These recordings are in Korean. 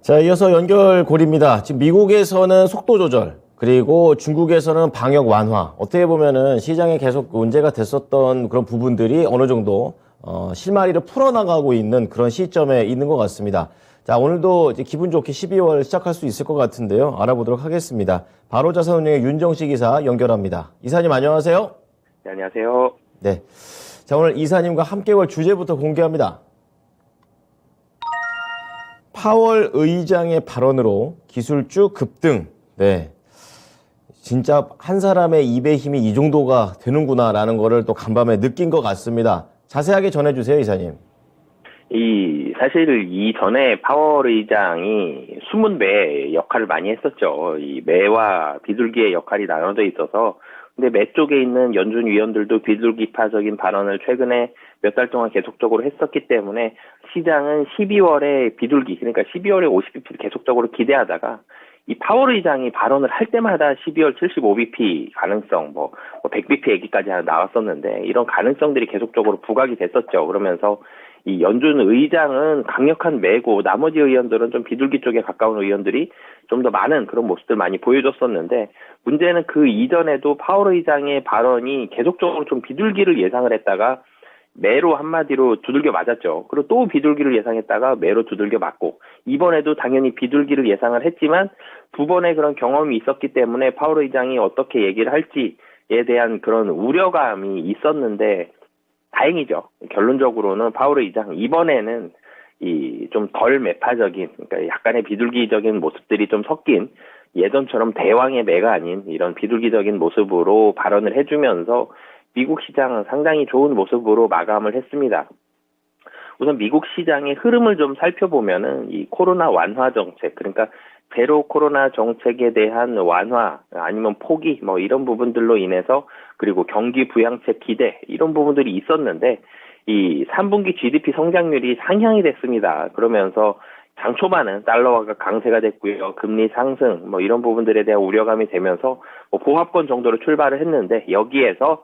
자, 이어서 연결고리입니다. 지금 미국에서는 속도 조절, 그리고 중국에서는 방역 완화. 어떻게 보면은 시장에 계속 문제가 됐었던 그런 부분들이 어느 정도 실마리를 풀어나가고 있는 그런 시점에 있는 것 같습니다. 자, 오늘도 이제 기분 좋게 12월 시작할 수 있을 것 같은데요. 알아보도록 하겠습니다. 바로자산운용의 윤정식 이사 연결합니다. 이사님 안녕하세요. 네, 안녕하세요. 네. 자, 오늘 이사님과 함께 올 주제부터 공개합니다. 파월 의장의 발언으로 기술주 급등. 네. 진짜 한 사람의 입의 힘이 이 정도가 되는구나라는 거를 또 간밤에 느낀 것 같습니다. 자세하게 전해주세요, 이사님. 사실 이전에 파월 의장이 숨은 매 역할을 많이 했었죠. 이 매와 비둘기의 역할이 나눠져 있어서. 근데 매 쪽에 있는 연준 위원들도 비둘기파적인 발언을 최근에 몇 달 동안 계속적으로 했었기 때문에 시장은 12월에 비둘기, 그러니까 12월에 50bp를 계속적으로 기대하다가 이 파월 의장이 발언을 할 때마다 12월 75bp 가능성, 100bp 얘기까지 나왔었는데 이런 가능성들이 계속적으로 부각이 됐었죠. 그러면서 이 연준 의장은 강력한 매고 나머지 의원들은 좀 비둘기 쪽에 가까운 의원들이 좀 더 많은 그런 모습들 많이 보여줬었는데 문제는 그 이전에도 파월 의장의 발언이 계속적으로 좀 비둘기를 예상을 했다가 매로 한마디로 두들겨 맞았죠. 그리고 또 비둘기를 예상했다가 매로 두들겨 맞고 이번에도 당연히 비둘기를 예상을 했지만 두 번의 그런 경험이 있었기 때문에 파월 의장이 어떻게 얘기를 할지에 대한 그런 우려감이 있었는데 다행이죠. 결론적으로는 파월 의장 이번에는 이 좀 덜 매파적인, 그러니까 약간의 비둘기적인 모습들이 좀 섞인 예전처럼 대왕의 매가 아닌 이런 비둘기적인 모습으로 발언을 해주면서 미국 시장은 상당히 좋은 모습으로 마감을 했습니다. 우선 미국 시장의 흐름을 좀 살펴보면은 이 코로나 완화 정책, 그러니까 제로 코로나 정책에 대한 완화 아니면 포기 이런 부분들로 인해서 그리고 경기 부양책 기대 이런 부분들이 있었는데 이 3분기 GDP 성장률이 상향이 됐습니다. 그러면서 장 초반은 달러화가 강세가 됐고요. 금리 상승 이런 부분들에 대한 우려감이 되면서 보합권 정도로 출발을 했는데 여기에서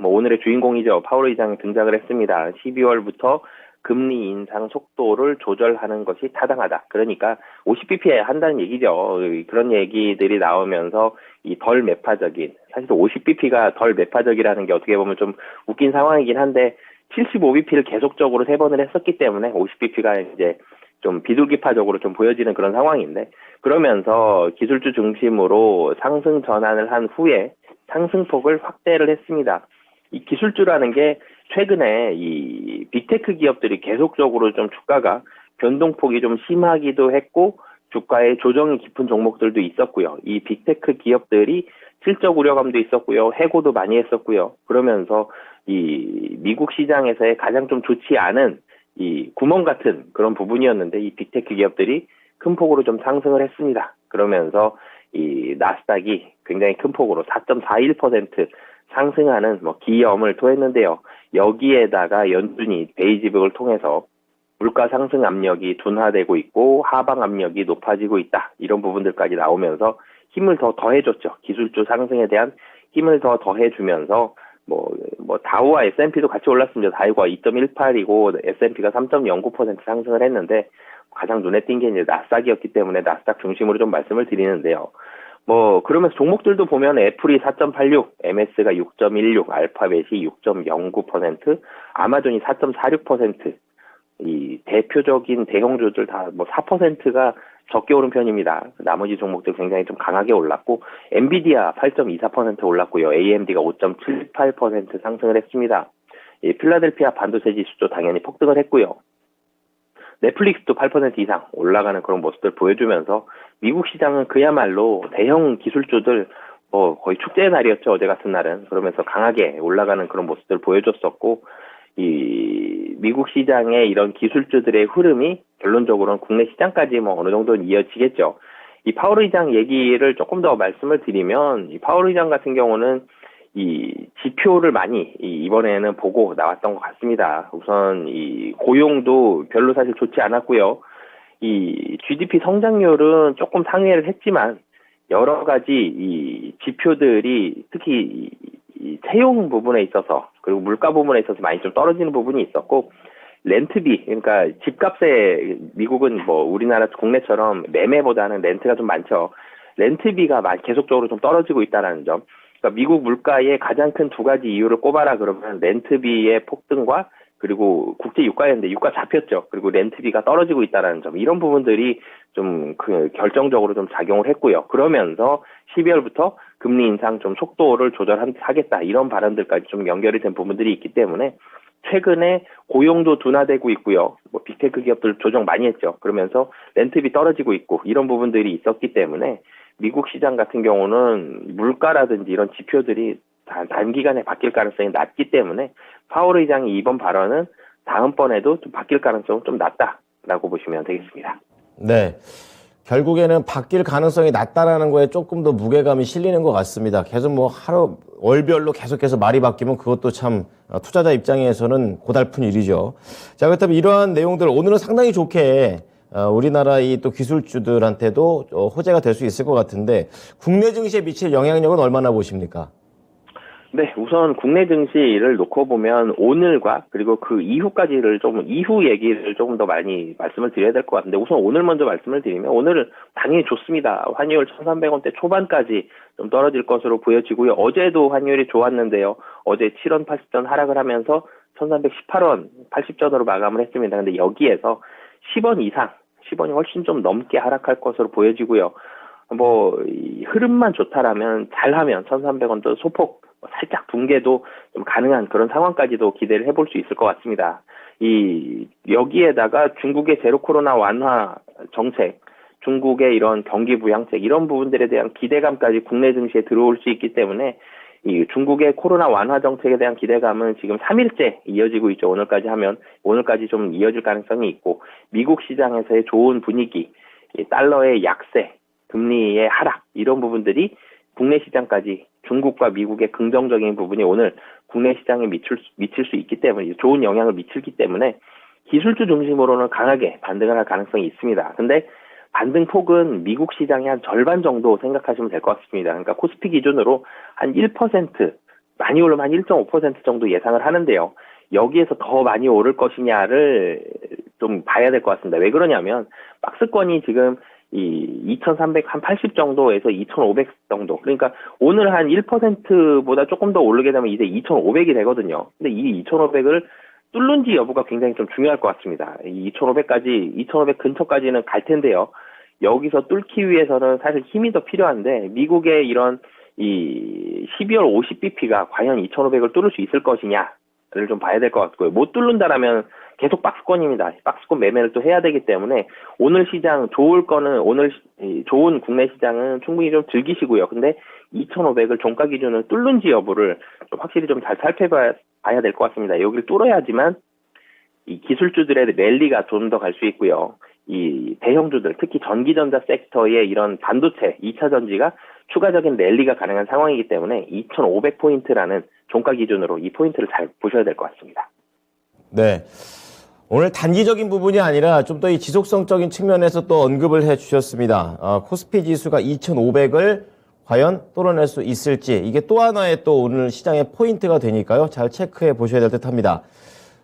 오늘의 주인공이죠. 파월 의장이 등장을 했습니다. 12월부터 금리 인상 속도를 조절하는 것이 타당하다. 그러니까 50bp에 한다는 얘기죠. 그런 얘기들이 나오면서 이 덜 매파적인, 사실 50bp가 덜 매파적이라는 게 어떻게 보면 좀 웃긴 상황이긴 한데 75bp를 계속적으로 3번을 했었기 때문에 50bp가 이제 좀 비둘기파적으로 좀 보여지는 그런 상황인데 그러면서 기술주 중심으로 상승 전환을 한 후에 상승폭을 확대를 했습니다. 이 기술주라는 게 최근에 이 빅테크 기업들이 계속적으로 좀 주가가 변동폭이 좀 심하기도 했고 주가의 조정이 깊은 종목들도 있었고요. 이 빅테크 기업들이 실적 우려감도 있었고요. 해고도 많이 했었고요. 그러면서 이 미국 시장에서의 가장 좀 좋지 않은 이 구멍 같은 그런 부분이었는데 이 빅테크 기업들이 큰 폭으로 좀 상승을 했습니다. 그러면서 이 나스닥이 굉장히 큰 폭으로 4.41% 상승하는 기염을 토했는데요. 여기에다가 연준이 베이지북을 통해서 물가 상승 압력이 둔화되고 있고 하방 압력이 높아지고 있다. 이런 부분들까지 나오면서 힘을 더 더해줬죠. 기술주 상승에 대한 힘을 더 더해주면서 다우와 S&P도 같이 올랐습니다. 다우가 2.18이고 S&P가 3.09% 상승을 했는데 가장 눈에 띈 게 이제 나스닥이었기 때문에 나스닥 중심으로 좀 말씀을 드리는데요. 그러면서 종목들도 보면 애플이 4.86, MS가 6.16, 알파벳이 6.09%, 아마존이 4.46%, 이 대표적인 대형주들 다 4%가 적게 오른 편입니다. 나머지 종목들 굉장히 좀 강하게 올랐고, 엔비디아 8.24% 올랐고요. AMD가 5.78% 상승을 했습니다. 이 필라델피아 반도체 지수도 당연히 폭등을 했고요. 넷플릭스도 8% 이상 올라가는 그런 모습들 보여주면서 미국 시장은 그야말로 대형 기술주들 거의 축제의 날이었죠. 어제 같은 날은. 그러면서 강하게 올라가는 그런 모습들 보여줬었고 이 미국 시장의 이런 기술주들의 흐름이 결론적으로는 국내 시장까지 어느 정도는 이어지겠죠. 이 파월 의장 얘기를 조금 더 말씀을 드리면 이 파월 의장 같은 경우는 이 지표를 많이 이번에는 보고 나왔던 것 같습니다. 우선 이 고용도 별로 사실 좋지 않았고요. 이 GDP 성장률은 조금 상회를 했지만 여러 가지 이 지표들이 특히 이 채용 부분에 있어서 그리고 물가 부분에 있어서 많이 좀 떨어지는 부분이 있었고 렌트비, 그러니까 집값에 미국은 뭐 우리나라 국내처럼 매매보다는 렌트가 좀 많죠. 렌트비가 계속적으로 좀 떨어지고 있다는 점. 그러니까 미국 물가의 가장 큰 두 가지 이유를 꼽아라 그러면 렌트비의 폭등과 그리고 국제 유가였는데 유가 잡혔죠. 그리고 렌트비가 떨어지고 있다는 점. 이런 부분들이 좀 결정적으로 좀 작용을 했고요. 그러면서 12월부터 금리 인상 좀 속도를 조절하겠다. 이런 발언들까지 좀 연결이 된 부분들이 있기 때문에 최근에 고용도 둔화되고 있고요. 뭐 빅테크 기업들 조정 많이 했죠. 그러면서 렌트비 떨어지고 있고 이런 부분들이 있었기 때문에 미국 시장 같은 경우는 물가라든지 이런 지표들이 단기간에 바뀔 가능성이 낮기 때문에 파월 의장의 이번 발언은 다음번에도 좀 바뀔 가능성은 좀 낮다라고 보시면 되겠습니다. 네. 결국에는 바뀔 가능성이 낮다라는 거에 조금 더 무게감이 실리는 것 같습니다. 계속 뭐 월별로 계속해서 말이 바뀌면 그것도 참 투자자 입장에서는 고달픈 일이죠. 자, 그렇다면 이러한 내용들 오늘은 상당히 좋게 우리나라 이 또 기술주들한테도 호재가 될 수 있을 것 같은데 국내 증시에 미칠 영향력은 얼마나 보십니까? 네, 우선 국내 증시를 놓고 보면 오늘과 그리고 그 이후까지를 이후 얘기를 조금 더 많이 말씀을 드려야 될 것 같은데 우선 오늘 먼저 말씀을 드리면 오늘은 당연히 좋습니다. 환율 1,300원대 초반까지 좀 떨어질 것으로 보여지고요. 어제도 환율이 좋았는데요. 어제 7원 80전 하락을 하면서 1,318원 80전으로 마감을 했습니다. 근데 여기에서 10원 이상, 10원이 훨씬 좀 넘게 하락할 것으로 보여지고요. 이 흐름만 좋다라면 잘하면 1,300원도 소폭 살짝 붕괴도 좀 가능한 그런 상황까지도 기대를 해볼 수 있을 것 같습니다. 여기에다가 중국의 제로 코로나 완화 정책, 중국의 이런 경기 부양책 이런 부분들에 대한 기대감까지 국내 증시에 들어올 수 있기 때문에 이 중국의 코로나 완화 정책에 대한 기대감은 지금 3일째 이어지고 있죠. 오늘까지 좀 이어질 가능성이 있고 미국 시장에서의 좋은 분위기, 달러의 약세, 금리의 하락 이런 부분들이 국내 시장까지 중국과 미국의 긍정적인 부분이 오늘 국내 시장에 미칠 수 있기 때문에 좋은 영향을 미치기 때문에 기술주 중심으로는 강하게 반등을 할 가능성이 있습니다. 근데 반등 폭은 미국 시장의 한 절반 정도 생각하시면 될 것 같습니다. 그러니까 코스피 기준으로 한 1%, 많이 오르면 한 1.5% 정도 예상을 하는데요. 여기에서 더 많이 오를 것이냐를 좀 봐야 될 것 같습니다. 왜 그러냐면 박스권이 지금 2,380 정도에서 2,500 정도. 그러니까 오늘 한 1%보다 조금 더 오르게 되면 이제 2,500이 되거든요. 근데 이 2,500을 뚫는지 여부가 굉장히 좀 중요할 것 같습니다. 2,500 근처까지는 갈 텐데요. 여기서 뚫기 위해서는 사실 힘이 더 필요한데, 미국의 이런 12월 50bp가 과연 2,500을 뚫을 수 있을 것이냐를 좀 봐야 될 것 같고요. 못 뚫는다라면 계속 박스권입니다. 박스권 매매를 또 해야 되기 때문에 오늘 시장 좋은 국내 시장은 충분히 좀 즐기시고요. 근데 2,500을 종가 기준을 뚫는지 여부를 좀 확실히 좀 잘 살펴봐야 될 것 같습니다. 여기를 뚫어야지만 이 기술주들의 랠리가 좀 더 갈 수 있고요. 이 대형주들, 특히 전기전자 섹터의 이런 반도체, 2차 전지가 추가적인 랠리가 가능한 상황이기 때문에 2,500포인트라는 종가 기준으로 이 포인트를 잘 보셔야 될 것 같습니다. 네. 오늘 단기적인 부분이 아니라 좀 더 이 지속성적인 측면에서 또 언급을 해 주셨습니다. 코스피 지수가 2,500을 과연 뚫어낼 수 있을지 이게 또 하나의 또 오늘 시장의 포인트가 되니까요. 잘 체크해 보셔야 될 듯 합니다.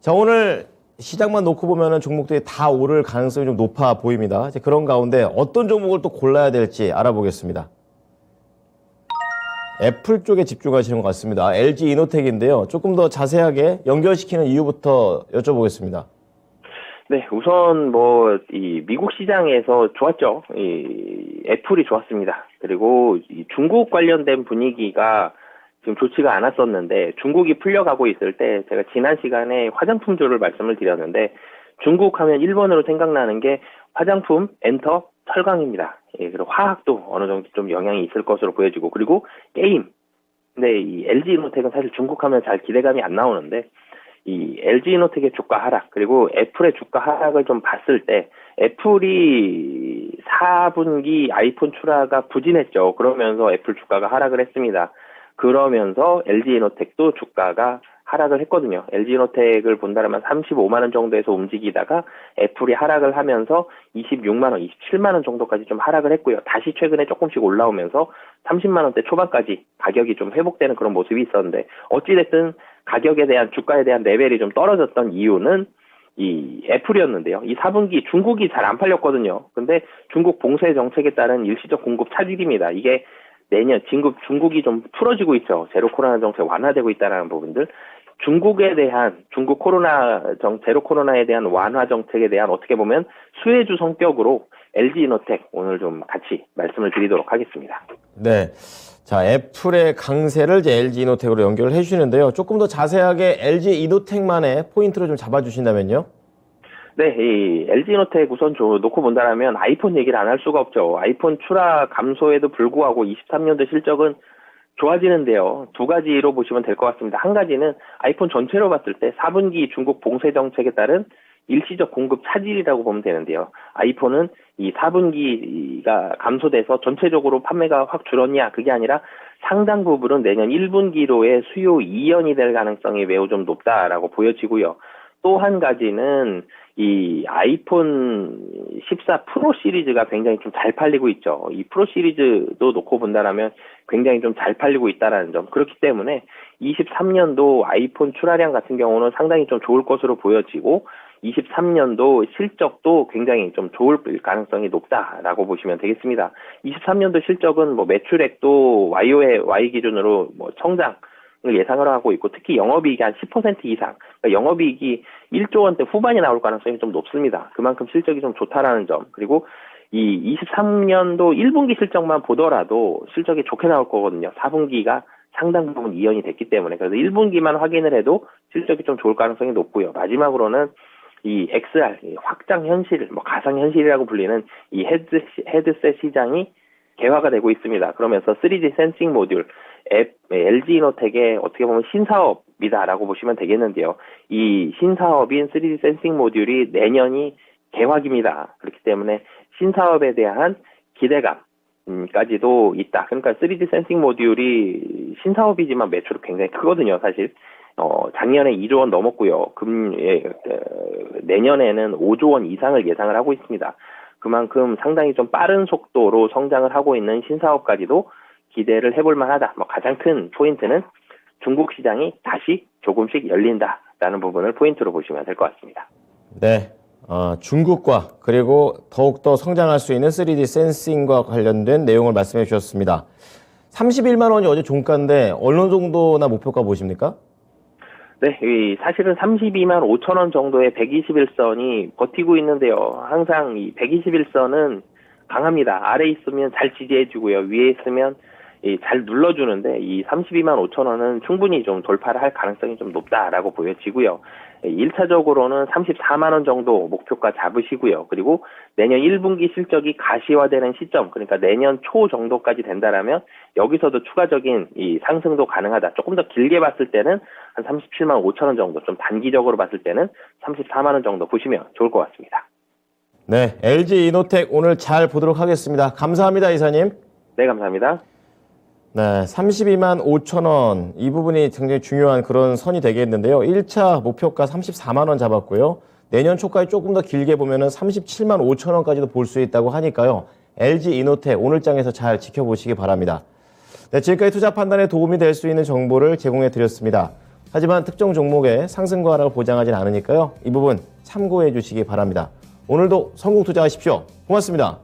자, 오늘 시장만 놓고 보면은 종목들이 다 오를 가능성이 좀 높아 보입니다. 이제 그런 가운데 어떤 종목을 또 골라야 될지 알아보겠습니다. 애플 쪽에 집중하시는 것 같습니다. LG 이노텍인데요. 조금 더 자세하게 연결시키는 이유부터 여쭤보겠습니다. 네, 우선 이 미국 시장에서 좋았죠. 이 애플이 좋았습니다. 그리고 이 중국 관련된 분위기가 지금 좋지가 않았었는데 중국이 풀려가고 있을 때 제가 지난 시간에 화장품주를 말씀을 드렸는데 중국 하면 1번으로 생각나는 게 화장품, 엔터, 철강입니다. 예, 그리고 화학도 어느 정도 좀 영향이 있을 것으로 보여지고 그리고 게임. 근데 이 LG 이노텍은 사실 중국 하면 잘 기대감이 안 나오는데 이 LG 이노텍의 주가 하락 그리고 애플의 주가 하락을 좀 봤을 때 애플이 4분기 아이폰 출하가 부진했죠. 그러면서 애플 주가가 하락을 했습니다. 그러면서 LG 이노텍도 주가가 하락을 했거든요. LG 이노텍을 본다면 35만 원 정도에서 움직이다가 애플이 하락을 하면서 26만 원, 27만 원 정도까지 좀 하락을 했고요. 다시 최근에 조금씩 올라오면서 30만 원대 초반까지 가격이 좀 회복되는 그런 모습이 있었는데 어찌됐든 가격에 대한 주가에 대한 레벨이 좀 떨어졌던 이유는 이 애플이었는데요. 이 4분기 중국이 잘 안 팔렸거든요. 근데 중국 봉쇄 정책에 따른 일시적 공급 차질입니다. 이게 내년 중국이 좀 풀어지고 있죠. 제로 코로나 정책 완화되고 있다는 부분들. 중국에 대한 제로 코로나에 대한 완화 정책에 대한 어떻게 보면 수혜주 성격으로 LG이노텍 오늘 좀 같이 말씀을 드리도록 하겠습니다. 네. 자, 애플의 강세를 이제 LG이노텍으로 연결을 해주시는데요. 조금 더 자세하게 LG이노텍만의 포인트를 좀 잡아주신다면요. 네, 이 LG이노텍 우선 놓고 본다면 아이폰 얘기를 안 할 수가 없죠. 아이폰 출하 감소에도 불구하고 23년도 실적은 좋아지는데요. 두 가지로 보시면 될 것 같습니다. 한 가지는 아이폰 전체로 봤을 때 4분기 중국 봉쇄 정책에 따른 일시적 공급 차질이라고 보면 되는데요. 아이폰은 이 4분기가 감소돼서 전체적으로 판매가 확 줄었냐? 그게 아니라 상당 부분은 내년 1분기로의 수요 이연이 될 가능성이 매우 좀 높다라고 보여지고요. 또 한 가지는 이 아이폰 14 프로 시리즈가 굉장히 좀 잘 팔리고 있죠. 이 프로 시리즈도 놓고 본다라면 굉장히 좀 잘 팔리고 있다라는 점. 그렇기 때문에 23년도 아이폰 출하량 같은 경우는 상당히 좀 좋을 것으로 보여지고 23년도 실적도 굉장히 좀 좋을 가능성이 높다라고 보시면 되겠습니다. 23년도 실적은 뭐 매출액도 Y 기준으로 뭐 성장을 예상을 하고 있고 특히 영업이익이 한 10% 이상, 그러니까 영업이익이 1조 원대 후반이 나올 가능성이 좀 높습니다. 그만큼 실적이 좀 좋다라는 점. 그리고 이 23년도 1분기 실적만 보더라도 실적이 좋게 나올 거거든요. 4분기가 상당 부분 이연이 됐기 때문에. 그래서 1분기만 확인을 해도 실적이 좀 좋을 가능성이 높고요. 마지막으로는 이 XR, 확장 현실, 뭐 가상 현실이라고 불리는 이 헤드셋 시장이 개화가 되고 있습니다. 그러면서 3D 센싱 모듈, LG이노텍의 어떻게 보면 신사업이다라고 보시면 되겠는데요. 이 신사업인 3D 센싱 모듈이 내년이 개화기입니다. 그렇기 때문에 신사업에 대한 기대감까지도 있다. 그러니까 3D 센싱 모듈이 신사업이지만 매출이 굉장히 크거든요, 사실. 작년에 2조 원 넘었고요. 내년에는 5조 원 이상을 예상을 하고 있습니다. 그만큼 상당히 좀 빠른 속도로 성장을 하고 있는 신사업까지도 기대를 해볼 만하다. 가장 큰 포인트는 중국 시장이 다시 조금씩 열린다라는 부분을 포인트로 보시면 될 것 같습니다. 네. 중국과 그리고 더욱더 성장할 수 있는 3D 센싱과 관련된 내용을 말씀해 주셨습니다. 31만 원이 어제 종가인데 어느 정도나 목표가 보십니까? 네, 사실은 32만 5천 원 정도의 121선이 버티고 있는데요. 항상 이 121선은 강합니다. 아래 있으면 잘 지지해주고요. 위에 있으면 잘 눌러주는데 이 32만 5천 원은 충분히 좀 돌파를 할 가능성이 좀 높다라고 보여지고요. 1차적으로는 34만 원 정도 목표가 잡으시고요. 그리고 내년 1분기 실적이 가시화되는 시점, 그러니까 내년 초 정도까지 된다라면 여기서도 추가적인 이 상승도 가능하다. 조금 더 길게 봤을 때는 한 37만 5천 원 정도, 좀 단기적으로 봤을 때는 34만 원 정도 보시면 좋을 것 같습니다. 네, LG이노텍 오늘 잘 보도록 하겠습니다. 감사합니다, 이사님. 네, 감사합니다. 네, 32만 5천 원. 이 부분이 굉장히 중요한 그런 선이 되겠는데요. 1차 목표가 34만 원 잡았고요. 내년 초까지 조금 더 길게 보면은 37만 5천 원까지도 볼 수 있다고 하니까요. LG이노텍 오늘장에서 잘 지켜보시기 바랍니다. 네, 지금까지 투자 판단에 도움이 될 수 있는 정보를 제공해 드렸습니다. 하지만 특정 종목의 상승과 하락을 보장하진 않으니까요. 이 부분 참고해 주시기 바랍니다. 오늘도 성공 투자하십시오. 고맙습니다.